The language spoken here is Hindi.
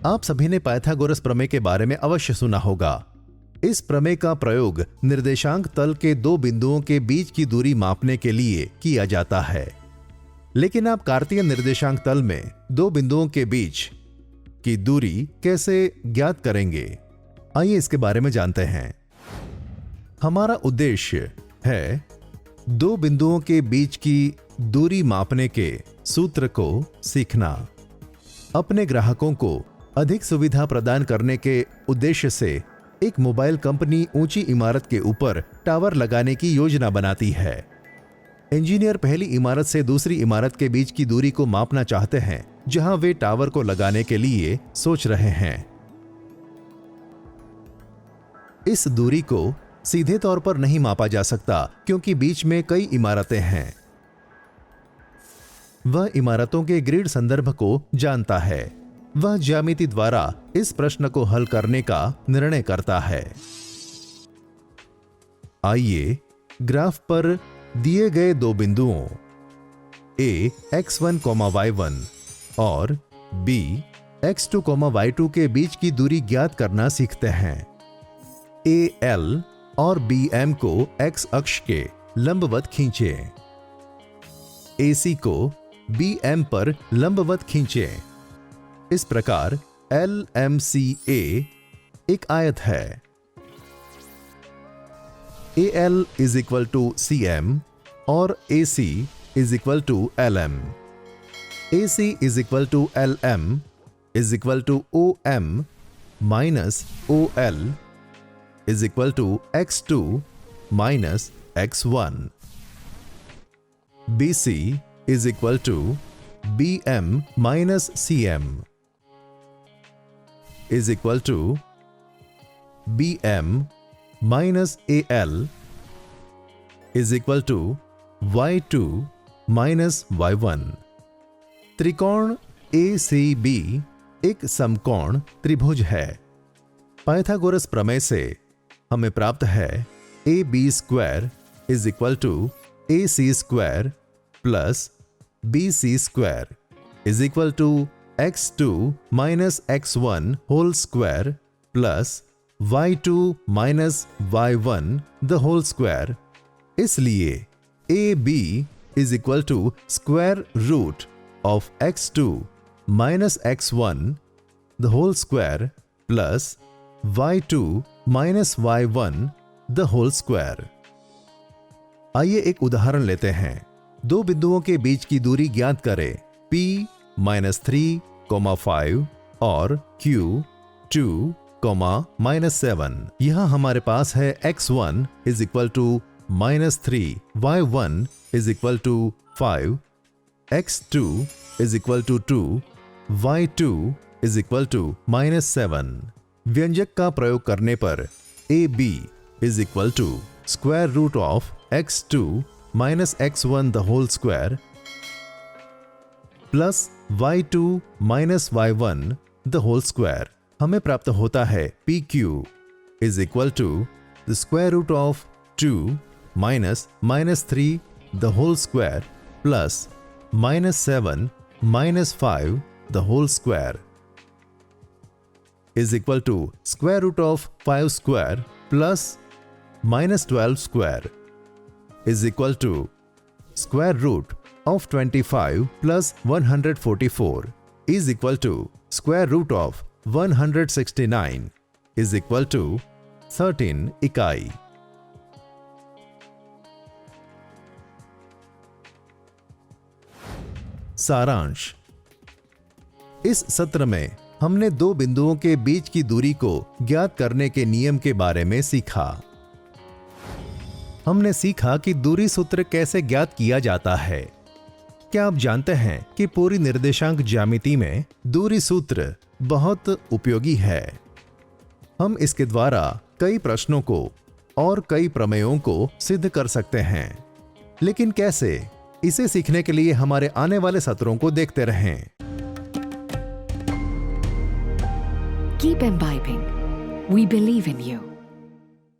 आप सभी ने पाइथागोरस प्रमेय के बारे में अवश्य सुना होगा। इस प्रमेय का प्रयोग निर्देशांक तल के दो बिंदुओं के बीच की दूरी मापने के लिए किया जाता है। लेकिन आप कार्तीय निर्देशांक तल में दो बिंदुओं के बीच की दूरी कैसे ज्ञात करेंगे? आइए इसके बारे में जानते हैं। हमारा उद्देश्य है दो बिंदुओं के बीच की दूरी मापने के सूत्र को सीखना। अपने ग्राहकों को अधिक सुविधा प्रदान करने के उद्देश्य से एक मोबाइल कंपनी ऊंची इमारत के ऊपर टावर लगाने की योजना बनाती है। इंजीनियर पहली इमारत से दूसरी इमारत के बीच की दूरी को मापना चाहते हैं, जहां वे टावर को लगाने के लिए सोच रहे हैं। इस दूरी को सीधे तौर पर नहीं मापा जा सकता क्योंकि बीच में कई इमारतें हैं। वह इमारतों के ग्रिड संदर्भ को जानता है। वह ज्यामिति द्वारा इस प्रश्न को हल करने का निर्णय करता है। आइए ग्राफ पर दिए गए दो बिंदुओं A x1, y1 और B x2, y2 के बीच की दूरी ज्ञात करना सीखते हैं। AL और BM को x अक्ष के लंबवत खींचें। AC को BM पर लंबवत खींचें। इस प्रकार LMCA एक आयत है। AL is equal to CM और AC is equal to LM। AC is equal to LM is equal to OM minus OL is equal to x2 minus x1। BC is equal to BM minus CM is equal to BM minus AL is equal to y2 minus y1। त्रिकोण ACB एक समकोण त्रिभुज है। पाइथागोरस प्रमेय से हमें प्राप्त है AB square is equal to AC square plus BC square is equal to x2 minus x1 whole square plus y2 minus y1 the whole square. इसलिए AB is equal to square root of x2 minus x1 the whole square plus y2 minus y1 the whole square. आइए एक उदाहरण लेते हैं। दो बिंदुओं के बीच की दूरी ज्ञात करें। P -3, 5 और Q 2, -7। यहां हमारे पास है x1 is equal to -3, y1 is equal to 5, x2 is equal to 2, y2 is equal to -7। व्यंजक का प्रयोग करने पर AB is equal to square root of x2 minus x1 the whole square plus y2 minus y1 the whole square. हमें प्राप्त होता है PQ is equal to the square root of 2 minus -3 the whole square plus -7 minus 5 the whole square is equal to square root of 5 square plus minus 12 square is equal to square root of 25 plus 144 is equal to square root of 169 is equal to 13 इकाई। सारांश। इस सत्र में हमने दो बिंदुओं के बीच की दूरी को ज्ञात करने के नियम के बारे में सीखा। हमने सीखा कि दूरी सूत्र कैसे ज्ञात किया जाता है। क्या आप जानते हैं कि पूरी निर्देशांक ज्यामिति में दूरी सूत्र बहुत उपयोगी है। हम इसके द्वारा कई प्रश्नों को और कई प्रमेयों को सिद्ध कर सकते हैं। लेकिन कैसे? इसे सीखने के लिए हमारे आने वाले सत्रों को देखते रहें। Keep imbibing. We believe in you.